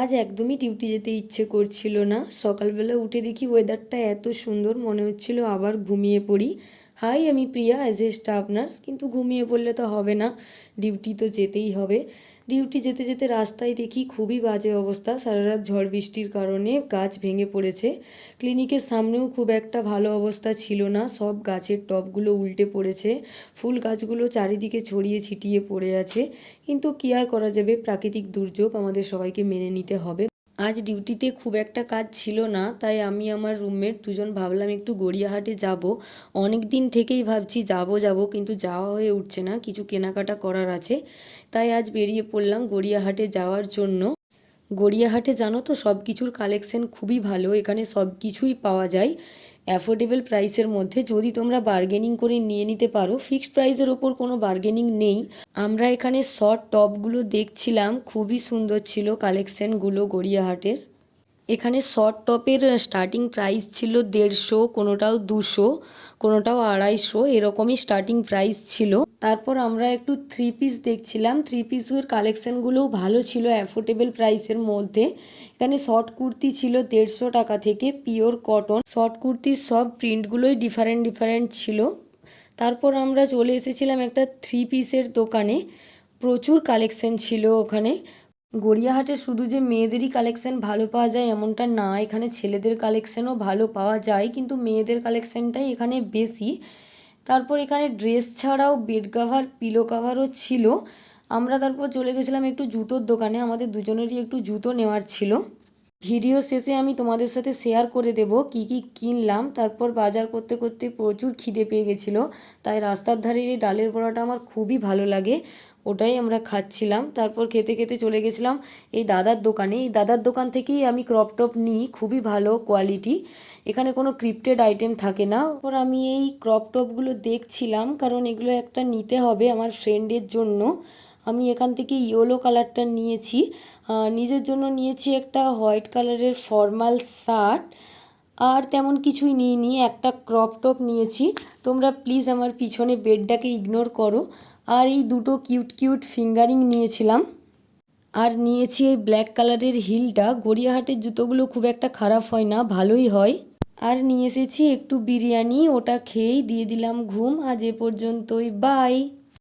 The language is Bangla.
আজ একদমই ডিউটি যেতে ইচ্ছে করছিল না। সকালবেলা উঠে দেখি ওয়েদারটা এত সুন্দর, মনে হচ্ছিল আবার ঘুমিয়ে পড়ি। হাই, আমি প্রিয়া, অ্যাজ এ স্টাফ নার্স। কিন্তু ঘুমিয়ে পড়লে তো হবে না, ডিউটি তো যেতেই হবে। ডিউটি যেতে যেতে রাস্তায় দেখি খুবই বাজে অবস্থা, সারা রাত ঝড় বৃষ্টির কারণে গাছ ভেঙে পড়েছে। ক্লিনিকের সামনেও খুব একটা ভালো অবস্থা ছিল না, সব গাছের টবগুলো উল্টে পড়েছে, ফুল গাছগুলো চারিদিকে ছড়িয়ে ছিটিয়ে পড়ে আছে। কিন্তু কী আর করা যাবে, প্রাকৃতিক দুর্যোগ, আমাদের সবাইকে মেনে নিতে হবে। আজ ডিউটিতে খুব একটা কাজ ছিল না, তাই আমি আমার রুমমেট দুজন ভাবলাম একটু গড়িয়াহাটে যাব। অনেক দিন থেকেই ভাবছি যাব যাব, কিন্তু যাওয়া হয়ে উঠছে না, কিছু কেনাকাটা করার আছে। তাই আজ বেরিয়ে পড়লাম গড়িয়াহাটে যাওয়ার জন্য। গড়িয়াহাটে জানো তো সব কিছুর কালেকশন খুবই ভালো, এখানে সব কিছুই পাওয়া যায় অ্যাফোর্ডেবল প্রাইসের মধ্যে। যদি তোমরা বার্গেনিং করে নিয়ে নিতে পারো, ফিক্সড প্রাইসের ওপর কোনো বার্গেনিং নেই। আমরা এখানে শর্ট টপগুলো দেখছিলাম, খুবই সুন্দর ছিল কালেকশনগুলো গড়িয়াহাটের। এখানে শর্ট টপের স্টার্টিং প্রাইস ছিল 150, কোনোটাও 200, কোনোটাও 250, এরকমই স্টার্টিং প্রাইস ছিল। তারপর আমরা একটু থ্রি পিস দেখছিলাম, থ্রি পিসের কালেকশানগুলোও ভালো ছিল অ্যাফোর্ডেবল প্রাইসের মধ্যে। এখানে শর্ট কুর্তি ছিল 150 টাকা থেকে, পিওর কটন। শর্ট কুর্তির সব প্রিন্টগুলোই ডিফারেন্ট ডিফারেন্ট ছিল। তারপর আমরা চলে এসেছিলাম একটা থ্রি পিসের দোকানে, প্রচুর কালেকশন ছিল ওখানে। গড়িয়াহাটে শুধু যে মেয়েদেরই কালেকশন ভালো পাওয়া যায় এমনটা না, এখানে ছেলেদের কালেকশনও ভালো পাওয়া যায়, কিন্তু মেয়েদের কালেকশনটাই এখানে বেশি। তারপর এখানে ড্রেস ছাড়াও বেড কাভার, পিলো কাভারও ছিল। আমরা তারপর চলে গেছিলাম একটু জুতোর দোকানে, আমাদের দুজনেরই একটু জুতো নেওয়ার ছিল। ভিডিও শেষে আমি তোমাদের সাথে শেয়ার করে দেব কি কি কিনলাম। তারপর বাজার করতে করতে প্রচুর খিদে পেয়ে গেছিলো, তাই রাস্তার ধারের এই ডালের বড়াটা আমার খুবই ভালো লাগে, ওটাই আমরা খাচ্ছিলাম। তারপর খেতে খেতে চলে গেছিলাম এই দাদার দোকানে। এই দাদার দোকান থেকেই আমি ক্রপ টপ নিই, খুবই ভালো কোয়ালিটি, এখানে কোনো ক্রিপ্টেড আইটেম থাকে না। ওর আমি এই ক্রপ টপগুলো দেখছিলাম, কারণ এগুলো একটা নিতে হবে আমার ফ্রেন্ডের জন্য। আমি এখান থেকে ইয়েলো কালারটা নিয়েছি, নিজের জন্য নিয়েছি একটা হোয়াইট কালারের ফর্মাল শার্ট, আর তেমন কিছুই নিইনি, একটা ক্রপ টপ নিয়েছি। তোমরা প্লিজ আমার পিছনে বেডটাকে ইগনোর করো। আর এই দুটো কিউট কিউট ফিঙ্গারিং নিয়েছিলাম, আর নিয়েছি এই ব্ল্যাক কালারের হিলটা। গড়িয়াহাটের জুতোগুলো খুব একটা খারাপ হয় না, ভালোই হয়। আর নিয়ে এসেছি একটু বিরিয়ানি, ওটা খেয়েই দিয়ে দিলাম ঘুম। আজ এ পর্যন্তই, বাই।